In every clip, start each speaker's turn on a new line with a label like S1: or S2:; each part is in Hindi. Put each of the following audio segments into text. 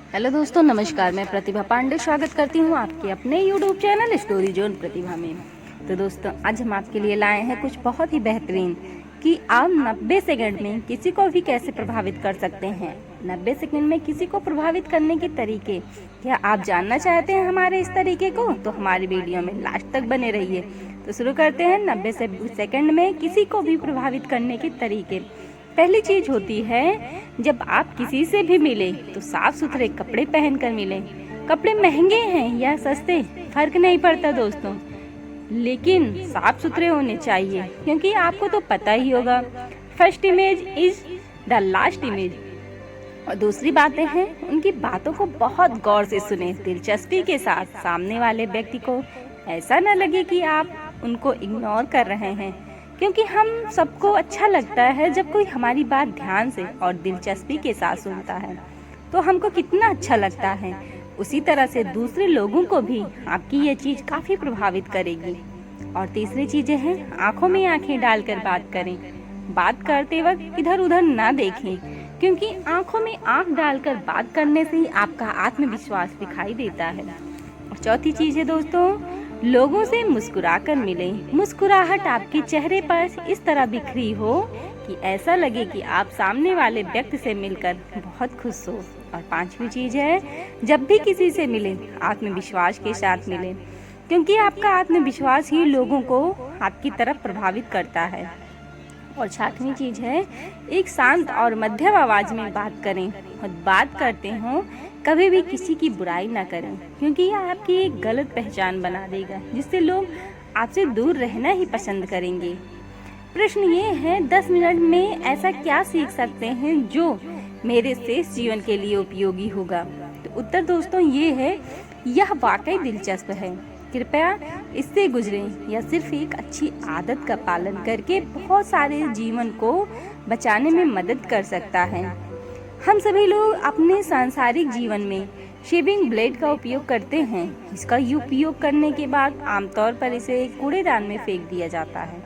S1: हेलो दोस्तों, नमस्कार। मैं प्रतिभा पांडे स्वागत करती हूँ आपके अपने यूट्यूब चैनल स्टोरी जोन प्रतिभा में। तो दोस्तों, आज हम आपके लिए लाए हैं कुछ बहुत ही बेहतरीन कि आप 90 सेकंड में किसी को भी कैसे प्रभावित कर सकते हैं। 90 सेकंड में किसी को प्रभावित करने के तरीके, क्या आप जानना चाहते हैं हमारे इस तरीके को? तो हमारी वीडियो में लास्ट तक बने रहिए। तो शुरू करते हैं 90 सेकंड में किसी को भी प्रभावित करने के तरीके। पहली चीज होती है, जब आप किसी से भी मिले तो साफ सुथरे कपड़े पहनकर मिले। कपड़े महंगे हैं या सस्ते फर्क नहीं पड़ता दोस्तों, लेकिन साफ सुथरे होने चाहिए, क्योंकि आपको तो पता ही होगा, first image is the last image. और दूसरी बातें हैं, उनकी बातों को बहुत गौर से सुने, दिलचस्पी के साथ। सामने वाले व्यक्ति को ऐसा न लगे कि आप उनको इग्नोर कर रहे हैं, क्योंकि हम सबको अच्छा लगता है जब कोई हमारी बात ध्यान से और दिलचस्पी के साथ सुनता है, तो हमको कितना अच्छा लगता है। उसी तरह से दूसरे लोगों को भी आपकी ये चीज़ काफ़ी प्रभावित करेगी। और तीसरी चीज़ें हैं, आंखों में आंखें डालकर बात करें। बात करते वक्त इधर उधर ना देखें, क्योंकि आंखों में आंख डालकर बात करने से ही आपका आत्मविश्वास दिखाई देता है। और चौथी चीज़ है दोस्तों, लोगों से मुस्कुराकर मिलें। मुस्कुराहट आपके चेहरे पर इस तरह बिखरी हो कि ऐसा लगे कि आप सामने वाले व्यक्ति से मिलकर बहुत खुश हो। और पांचवी चीज है, जब भी किसी से मिलें आत्मविश्वास के साथ मिलें, क्योंकि आपका आत्मविश्वास ही लोगों को आपकी तरफ प्रभावित करता है। और छठवीं चीज है, एक शांत और मध्यम आवाज में बात करें। और बात करते हो कभी भी किसी की बुराई ना करें, क्योंकि यह आपकी एक गलत पहचान बना देगा, जिससे लोग आपसे दूर रहना ही पसंद करेंगे। प्रश्न ये है, 10 मिनट में ऐसा क्या सीख सकते हैं जो मेरे शेष जीवन के लिए उपयोगी होगा? तो उत्तर दोस्तों ये है, यह वाकई दिलचस्प है। कृपया इससे गुजरें, या सिर्फ एक अच्छी आदत का पालन करके बहुत सारे जीवन को बचाने में मदद कर सकता है। हम सभी लोग अपने सांसारिक जीवन में शेविंग ब्लेड का उपयोग करते हैं। इसका उपयोग करने के बाद आमतौर पर इसे कूड़ेदान में फेंक दिया जाता है।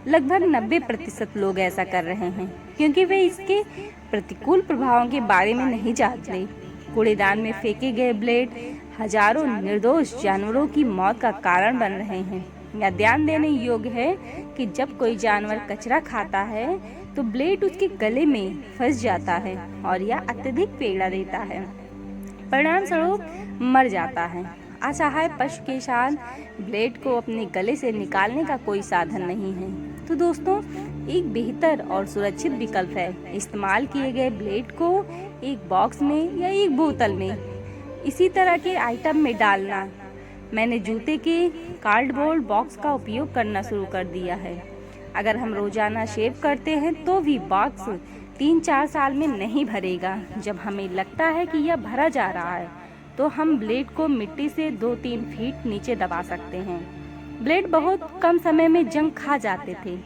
S1: लगभग 90% लोग ऐसा कर रहे हैं, क्योंकि वे इसके प्रतिकूल प्रभावों के बारे में नहीं जानते। कूड़ेदान में फेंके गए ब्लेड हजारों निर्दोष जानवरों की मौत का कारण बन रहे हैं। यह ध्यान देने योग्य है कि जब कोई जानवर कचरा खाता है तो ब्लेड उसके गले में फंस जाता है और यह अत्यधिक पीड़ा देता है, परिणाम स्वरूप मर जाता है। असहाय पशु के साथ ब्लेड को अपने गले से निकालने का कोई साधन नहीं है। तो दोस्तों, एक बेहतर और सुरक्षित विकल्प है इस्तेमाल किए गए ब्लेड को एक बॉक्स में या एक बोतल में इसी तरह के आइटम में डालना। मैंने जूते के कार्डबोर्ड बॉक्स का उपयोग करना शुरू कर दिया है। अगर हम रोजाना शेव करते हैं तो भी बॉक्स 3-4 साल में नहीं भरेगा। जब हमें लगता है कि यह भरा जा रहा है, तो हम ब्लेड को मिट्टी से 2-3 फीट नीचे दबा सकते हैं। ब्लेड बहुत कम समय में जंग खा जाते थे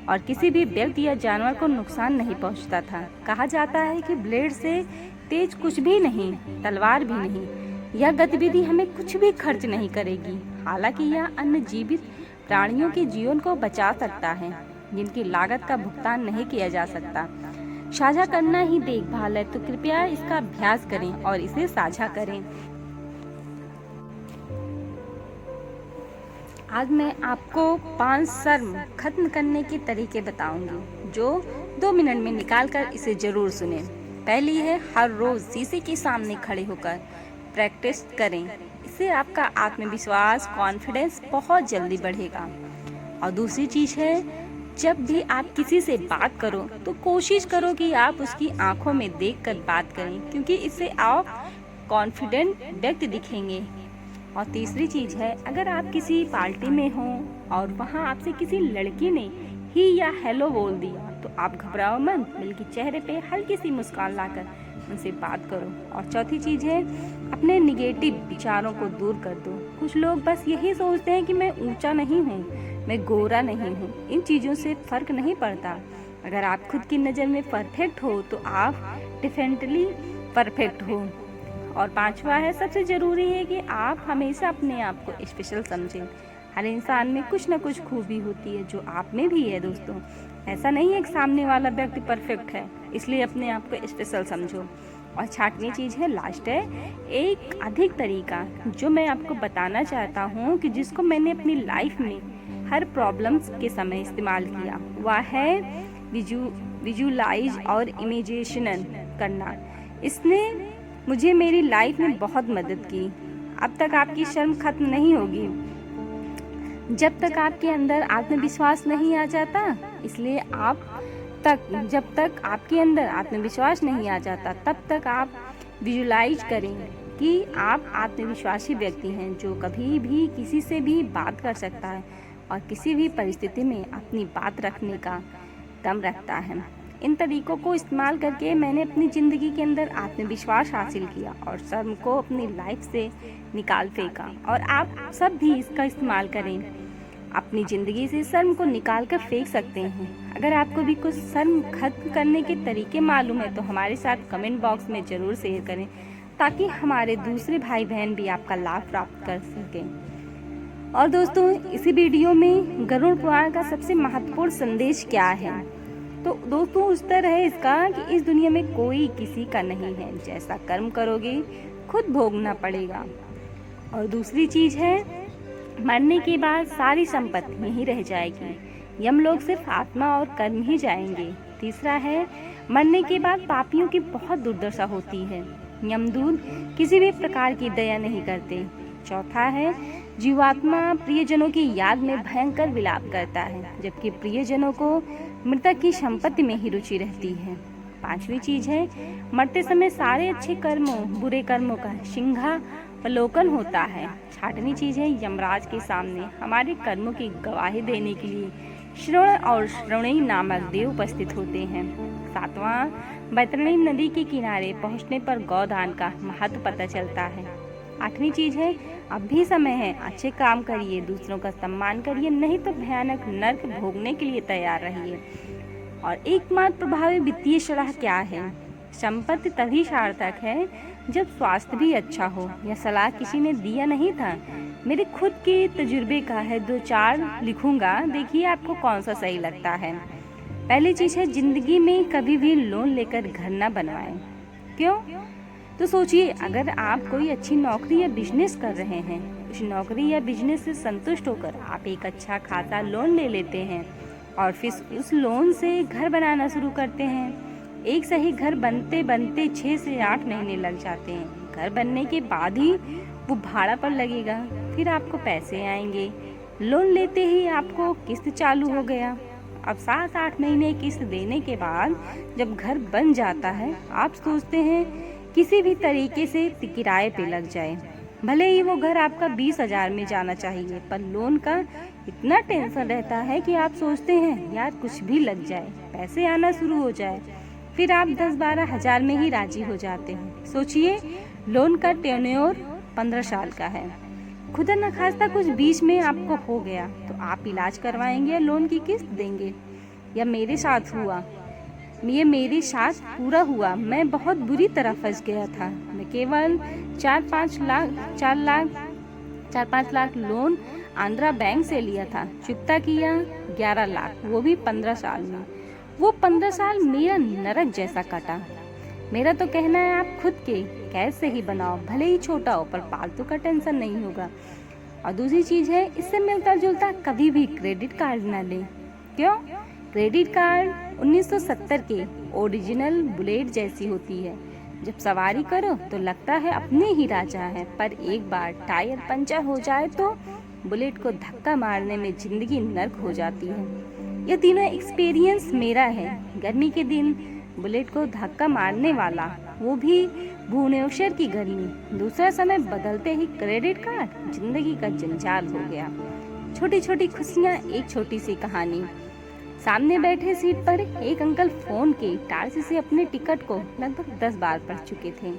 S1: और किसी भी व्यक्ति या जानवर को नुकसान नहीं पहुंचता था। कहा जाता है कि ब्लेड से तेज कुछ भी नहीं, तलवार भी नहीं। यह गतिविधि हमें कुछ भी खर्च नहीं करेगी। हालांकि यह अन्य जीवित प्राणियों के जीवन को बचा सकता है, जिनकी लागत का भुगतान नहीं किया जा सकता। साझा करना ही देखभाल है, तो कृपया इसका अभ्यास करें और इसे साझा करें। आज मैं आपको 5 शर्म खत्म करने के तरीके बताऊंगी, जो 2 मिनट में निकालकर इसे जरूर सुनें। पहली है, हर रोज शीशे के सामने खड़े होकर प्रैक्टिस करें। इससे आपका आत्मविश्वास, कॉन्फिडेंस बहुत जल्दी बढ़ेगा। और दूसरी चीज़ है, जब भी आप किसी से बात करो तो कोशिश करो कि आप उसकी आंखों में देखकर बात करें, क्योंकि इससे आप कॉन्फिडेंट व्यक्ति दिखेंगे। और तीसरी चीज़ है, अगर आप किसी पार्टी में हो और वहाँ आपसे किसी लड़की ने ही या हेलो बोल दिया, तो आप घबराओ मत, बल्कि चेहरे पे हल्की सी मुस्कान लाकर उनसे बात करो। और चौथी चीज़ है, अपने निगेटिव विचारों को दूर कर दो। कुछ लोग बस यही सोचते हैं कि मैं ऊंचा नहीं हूँ, मैं गोरा नहीं हूँ। इन चीज़ों से फर्क नहीं पड़ता। अगर आप खुद की नज़र में परफेक्ट हो तो आप डेफिनेटली परफेक्ट हो। और पांचवा है, सबसे ज़रूरी है कि आप हमेशा अपने आप को स्पेशल समझें। हर इंसान में कुछ न कुछ खूबी होती है जो आप में भी है दोस्तों। ऐसा नहीं है कि सामने वाला व्यक्ति परफेक्ट है इसलिए अपने आप को स्पेशल समझो। और 6वीं चीज़ है, लास्ट है, एक अधिक तरीका जो मैं आपको बताना चाहता हूँ कि जिसको मैंने अपनी लाइफ में हर प्रॉब्लम्स के समय इस्तेमाल किया, वह है विजुलाइज और इमेजिनेशन करना। इसने मुझे मेरी लाइफ में बहुत मदद की। अब तक आपकी शर्म खत्म नहीं होगी जब तक आपके अंदर आत्मविश्वास नहीं आ जाता। इसलिए जब तक आपके अंदर आत्मविश्वास नहीं आ जाता तब तक आप विजुलाइज करें कि आप आत्मविश्वासी व्यक्ति हैं जो कभी भी किसी से भी बात कर सकता है और किसी भी परिस्थिति में अपनी बात रखने का दम रखता है। इन तरीकों को इस्तेमाल करके मैंने अपनी ज़िंदगी के अंदर आत्मविश्वास हासिल किया और शर्म को अपनी लाइफ से निकाल फेंका। और आप सब भी इसका इस्तेमाल करें, अपनी ज़िंदगी से शर्म को निकाल कर फेंक सकते हैं। अगर आपको भी कुछ शर्म खत्म करने के तरीके मालूम है तो हमारे साथ कमेंट बॉक्स में ज़रूर शेयर करें, ताकि हमारे दूसरे भाई बहन भी आपका लाभ प्राप्त कर सकें। और दोस्तों, इसी वीडियो में गरुड़ पुराण का सबसे महत्वपूर्ण संदेश क्या है, तो दोस्तों उत्तर है इसका कि इस दुनिया में कोई किसी का नहीं है, जैसा कर्म करोगे खुद भोगना पड़ेगा। और दूसरी चीज़ है, मरने के बाद सारी संपत्ति यहीं रह जाएगी, यमलोक सिर्फ आत्मा और कर्म ही जाएंगे। तीसरा है, मरने के बाद पापियों की बहुत दुर्दशा होती है, यमदूत किसी भी प्रकार की दया नहीं करते। चौथा है, जीवात्मा प्रियजनों की याद में भयंकर विलाप करता है, जबकि प्रियजनों को मृतक की संपत्ति में ही रुचि रहती है। पांचवी चीज है, मरते समय सारे अच्छे कर्मों बुरे कर्मों का सिंहावलोकन होता है। छठवीं चीज है, यमराज के सामने हमारे कर्मों की गवाही देने के लिए श्रवण और श्रवणी नामक देव उपस्थित होते हैं। सातवां, बैतरणी नदी के किनारे पहुंचने पर गौदान का महत्व पता चलता है। आठवीं चीज है, अब भी समय है, अच्छे काम करिए, दूसरों का सम्मान करिए, नहीं तो भयानक नर्क भोगने के लिए तैयार रहिए। और एकमात्र प्रभावी वित्तीय सलाह क्या है, संपत्ति तभी सार्थक है जब स्वास्थ्य भी अच्छा हो। यह सलाह किसी ने दिया नहीं था, मेरे खुद के तजुर्बे का है, 2-4 लिखूंगा, देखिए आपको कौन सा सही लगता है। पहली चीज है, जिंदगी में कभी भी लोन लेकर घर न बनवाएं। क्यों? तो सोचिए, अगर आप कोई अच्छी नौकरी या बिजनेस कर रहे हैं, उस नौकरी या बिजनेस से संतुष्ट होकर आप एक अच्छा खासा लोन ले लेते हैं और फिर उस लोन से घर बनाना शुरू करते हैं। एक सही घर बनते बनते 6 से 8 महीने लग जाते हैं। घर बनने के बाद ही वो भाड़ा पर लगेगा, फिर आपको पैसे आएंगे। लोन लेते ही आपको किस्त चालू हो गया। अब 7-8 महीने किस्त देने के बाद जब घर बन जाता है, आप सोचते हैं किसी भी तरीके से किराए पे लग जाए, भले ही वो घर आपका 20,000 में जाना चाहिए, पर लोन का इतना टेंशन रहता है कि आप सोचते हैं यार कुछ भी लग जाए, पैसे आना शुरू हो जाए, फिर आप 10-12 हज़ार में ही राजी हो जाते हैं। सोचिए, लोन का टेन्योर 15 साल का है, खुदा न खास्ता कुछ बीच में आपको हो गया तो आप इलाज करवाएंगे या लोन की किस्त देंगे? या मेरे साथ हुआ, ये मेरे साथ पूरा हुआ, मैं बहुत बुरी तरह फंस गया था। मैं केवल 4-5 लाख लोन आंध्रा बैंक से लिया था, चुकता किया 11 लाख, वो भी 15 साल में। वो 15 साल मेरा नरक जैसा कटा। मेरा तो कहना है आप खुद के कैसे ही बनाओ, भले ही छोटा हो, पर फालतू का टेंशन नहीं होगा। और दूसरी चीज़ है, इससे मिलता जुलता कभी भी क्रेडिट कार्ड ना लें। क्यों? क्रेडिट कार्ड 1970 के ओरिजिनल बुलेट जैसी होती है, जब सवारी करो तो लगता है अपने ही राजा है, पर एक बार टायर पंचर हो जाए तो बुलेट को धक्का मारने में जिंदगी नर्क हो जाती है। ये तीनों एक्सपीरियंस मेरा है। गर्मी के दिन बुलेट को धक्का मारने वाला, वो भी भुवनेश्वर की गर्मी। दूसरा समय बदलते ही क्रेडिट कार्ड, जिंदगी का जंजाल हो गया। छोटी छोटी खुशियाँ, एक छोटी सी कहानी। सामने बैठे सीट पर एक अंकल फोन के टार्च से अपने टिकट को लगभग 10 बार पढ़ चुके थे,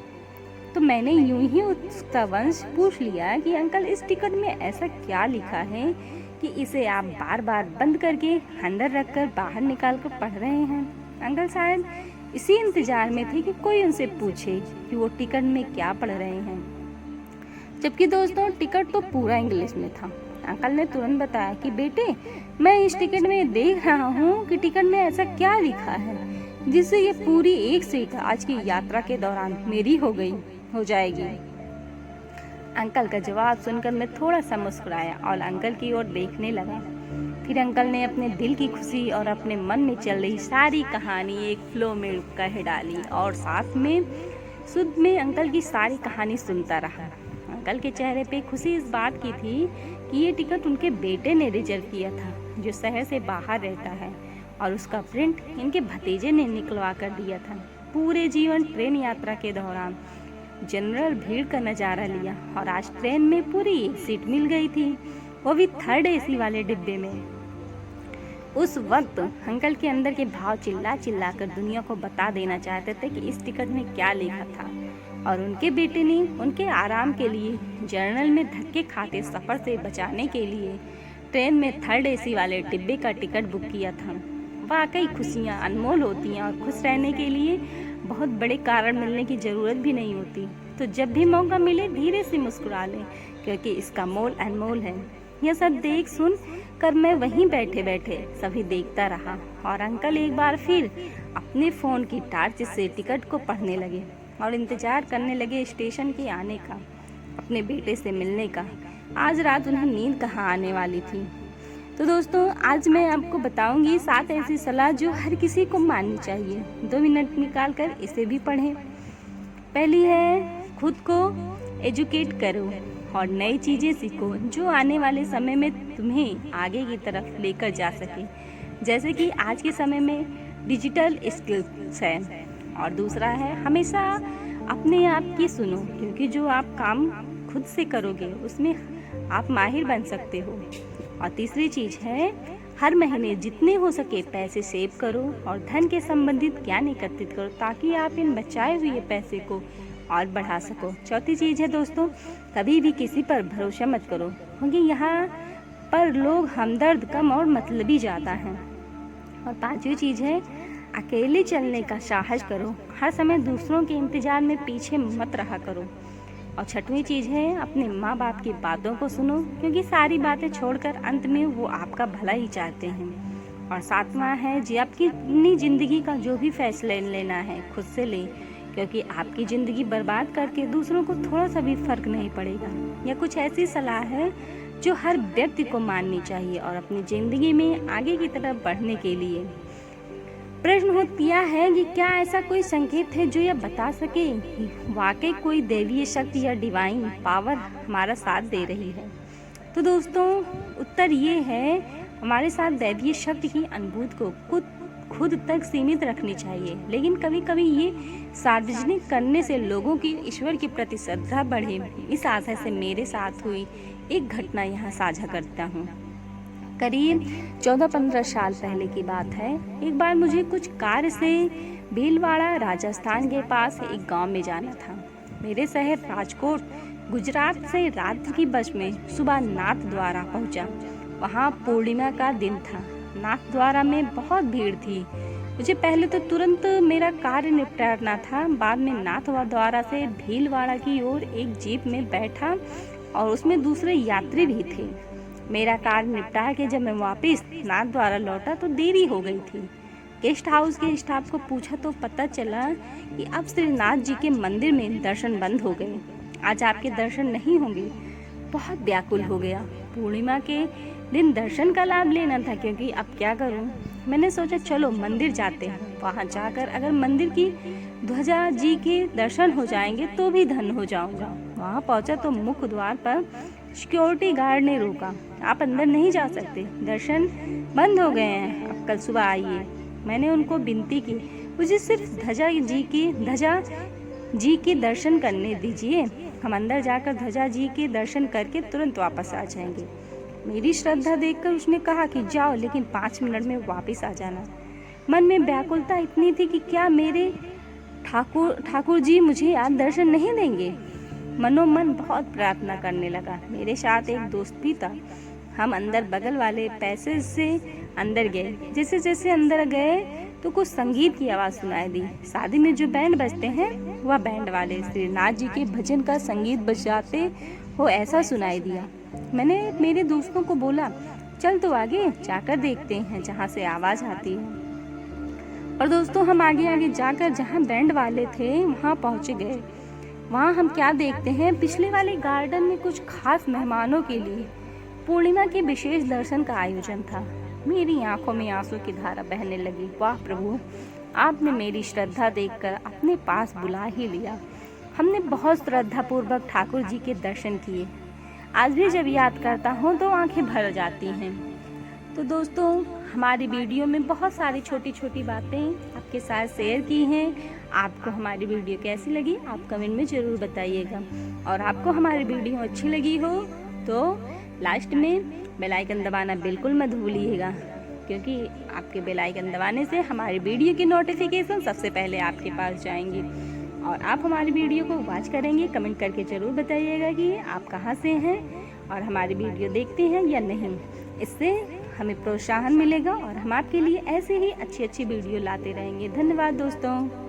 S1: तो मैंने यूं ही उत्सुकतावश पूछ लिया कि अंकल, इस टिकट में ऐसा क्या लिखा है कि इसे आप बार बार बंद करके अंदर रखकर बाहर निकाल कर पढ़ रहे हैं? अंकल शायद इसी इंतजार में थे कि कोई उनसे पूछे कि वो टिकट में क्या पढ़ रहे हैं, जबकि दोस्तों टिकट तो पूरा इंग्लिश में था। अंकल ने तुरंत बताया कि बेटे, मैं इस टिकट में देख रहा हूँ कि टिकट में ऐसा क्या लिखा है जिससे ये पूरी एक सीट आज की यात्रा के दौरान मेरी हो जाएगी। अंकल का जवाब सुनकर मैं थोड़ा सा मुस्कुराया और अंकल की ओर देखने लगा। फिर अंकल ने अपने दिल की खुशी और अपने मन में चल रही सारी कहानी एक फ्लो में कह डाली और साथ में सुध में अंकल की सारी कहानी सुनता रहा। अंकल के चेहरे पे खुशी इस बात की थी कि ये टिकट उनके बेटे ने रिजर्व किया था, जो शहर से बाहर रहता है, और उसका प्रिंट इनके भतीजे ने निकलवा कर दिया था। पूरे जीवन ट्रेन यात्रा के दौरान जनरल भीड़ का नज़ारा लिया और आज ट्रेन में पूरी एक सीट मिल गई थी, वो भी थर्ड एसी वाले डिब्बे में। उस वक्त अंकल के अंदर के भाव चिल्ला चिल्ला कर दुनिया को बता देना चाहते थे कि इस टिकट में क्या लिखा था, और उनके बेटे ने उनके आराम के लिए जर्नल में धक्के खाते सफ़र से बचाने के लिए ट्रेन में थर्ड एसी वाले डिब्बे का टिकट बुक किया था। वाकई खुशियाँ अनमोल होती हैं और खुश रहने के लिए बहुत बड़े कारण मिलने की ज़रूरत भी नहीं होती। तो जब भी मौका मिले धीरे से मुस्कुरा लें, क्योंकि इसका मोल अनमोल है। यह सब देख सुन कर मैं वहीं बैठे बैठे सभी देखता रहा और अंकल एक बार फिर अपने फ़ोन की टार्च से टिकट को पढ़ने लगे और इंतज़ार करने लगे स्टेशन के आने का, अपने बेटे से मिलने का। आज रात उन्हें नींद कहाँ आने वाली थी। तो दोस्तों, आज मैं आपको बताऊंगी 7 ऐसी सलाह जो हर किसी को माननी चाहिए। 2 मिनट निकाल कर इसे भी पढ़ें। पहली है, खुद को एजुकेट करो और नई चीज़ें सीखो जो आने वाले समय में तुम्हें आगे की तरफ लेकर जा सके, जैसे कि आज के समय में डिजिटल स्किल्स है। और दूसरा है, हमेशा अपने आप की सुनो, क्योंकि जो आप काम खुद से करोगे उसमें आप माहिर बन सकते हो। और तीसरी चीज़ है, हर महीने जितने हो सके पैसे सेव करो और धन के संबंधित ज्ञान एकत्रित करो, ताकि आप इन बचाए हुए पैसे को और बढ़ा सको। चौथी चीज़ है दोस्तों, कभी भी किसी पर भरोसा मत करो, क्योंकि यहाँ पर लोग हमदर्द कम और मतलबी ज़्यादा हैं। और पांचवी चीज़ है, अकेले चलने का साहस करो, हर समय दूसरों के इंतज़ार में पीछे मत रहा करो। और छठवीं चीज़ है, अपने माँ बाप की बातों को सुनो, क्योंकि सारी बातें छोड़कर अंत में वो आपका भला ही चाहते हैं। और सातवां है, जी आपकी अपनी ज़िंदगी का जो भी फैसला लेना है खुद से लें, क्योंकि आपकी ज़िंदगी बर्बाद करके दूसरों को थोड़ा सा भी फर्क नहीं पड़ेगा। यह कुछ ऐसी सलाह है जो हर व्यक्ति को माननी चाहिए और अपनी ज़िंदगी में आगे की तरफ बढ़ने के लिए। प्रश्न होता है कि क्या ऐसा कोई संकेत है जो यह बता सके कि वाकई कोई दैवीय शक्ति या डिवाइन पावर हमारा साथ दे रही है? तो दोस्तों, उत्तर ये है, हमारे साथ दैवीय शक्ति की अनुभूति को खुद तक सीमित रखनी चाहिए, लेकिन कभी कभी ये सार्वजनिक करने से लोगों की ईश्वर के प्रति श्रद्धा बढ़े। इस आशय से मेरे साथ हुई एक घटना यहाँ साझा करता हूँ। करीब 14-15 साल पहले की बात है। एक बार मुझे कुछ कार्य से भीलवाड़ा राजस्थान के पास एक गांव में जाना था। मेरे शहर राजकोट गुजरात से रात्रि की बस में सुबह नाथ द्वारा पहुंचा। वहां पूर्णिमा का दिन था। नाथ द्वारा में बहुत भीड़ थी। मुझे पहले तो तुरंत मेरा कार्य निपटाना था। बाद में नाथ द्वारा से भीलवाड़ा की ओर एक जीप में बैठा और उसमें दूसरे यात्री भी थे। मेरा कार्य निपटा के जब मैं वापस नाथ द्वारा लौटा तो देरी हो गई थी। गेस्ट हाउस के स्टाफ को पूछा तो पता चला कि अब श्रीनाथ जी के मंदिर में दर्शन बंद हो गए। आज आपके दर्शन नहीं होंगे। बहुत व्याकुल हो गया। पूर्णिमा के दिन दर्शन का लाभ लेना था, क्योंकि अब क्या करूं। मैंने सोचा चलो मंदिर जाते हैं। वहां जाकर अगर मंदिर की ध्वजा जी के दर्शन हो जाएंगे तो भी धन्य हो जाऊंगा। वहां पहुंचा तो मुख्य द्वार पर सिक्योरिटी गार्ड ने रोका, आप अंदर नहीं जा सकते, दर्शन बंद हो गए हैं, अब कल सुबह आइए। मैंने उनको विनती की, मुझे सिर्फ ध्वजा जी के दर्शन करने दीजिए, हम अंदर जाकर ध्वजा जी के दर्शन करके तुरंत वापस आ जाएंगे। मेरी श्रद्धा देखकर उसने कहा कि जाओ, लेकिन 5 मिनट में वापस आ जाना। मन में व्याकुलता इतनी थी कि क्या मेरे ठाकुर जी मुझे आज दर्शन नहीं देंगे। मनोमन बहुत प्रार्थना करने लगा। मेरे साथ एक दोस्त भी था। हम अंदर बगल वाले पैसेज से अंदर गए। जैसे जैसे अंदर गए तो कुछ संगीत की आवाज़ सुनाई दी। शादी में जो बैंड बजते हैं वह बैंड वाले श्रीनाथ जी के भजन का संगीत बजाते हो ऐसा सुनाई दिया। मैंने मेरे दोस्तों को बोला, चल तो आगे जाकर देखते हैं जहाँ से आवाज़ आती है। और दोस्तों हम आगे आगे जाकर जहाँ बैंड वाले थे वहाँ पहुँच गए। वहाँ हम क्या देखते हैं, पिछले वाले गार्डन में कुछ खास मेहमानों के लिए पूर्णिमा के विशेष दर्शन का आयोजन था। मेरी आंखों में आंसू की धारा बहने लगी। वाह प्रभु, आपने मेरी श्रद्धा देखकर अपने पास बुला ही लिया। हमने बहुत श्रद्धा पूर्वक ठाकुर जी के दर्शन किए। आज भी जब याद करता हूँ तो आंखें भर जाती हैं। तो दोस्तों हमारी वीडियो में बहुत सारी छोटी छोटी बातें आपके साथ शेयर की हैं। आपको हमारी वीडियो कैसी लगी आप कमेंट में ज़रूर बताइएगा। और आपको हमारी वीडियो अच्छी लगी हो तो लास्ट में बेल आइकन दबाना बिल्कुल मत भूलिएगा, क्योंकि आपके बेल आइकन दबाने से हमारी वीडियो की नोटिफिकेशन सबसे पहले आपके पास जाएंगी। और आप हमारी वीडियो को वॉच करेंगे, कमेंट करके ज़रूर बताइएगा कि आप कहाँ से हैं और हमारी वीडियो देखते हैं या नहीं। इससे हमें प्रोत्साहन मिलेगा और हम आपके लिए ऐसे ही अच्छी अच्छी वीडियो लाते रहेंगे। धन्यवाद दोस्तों।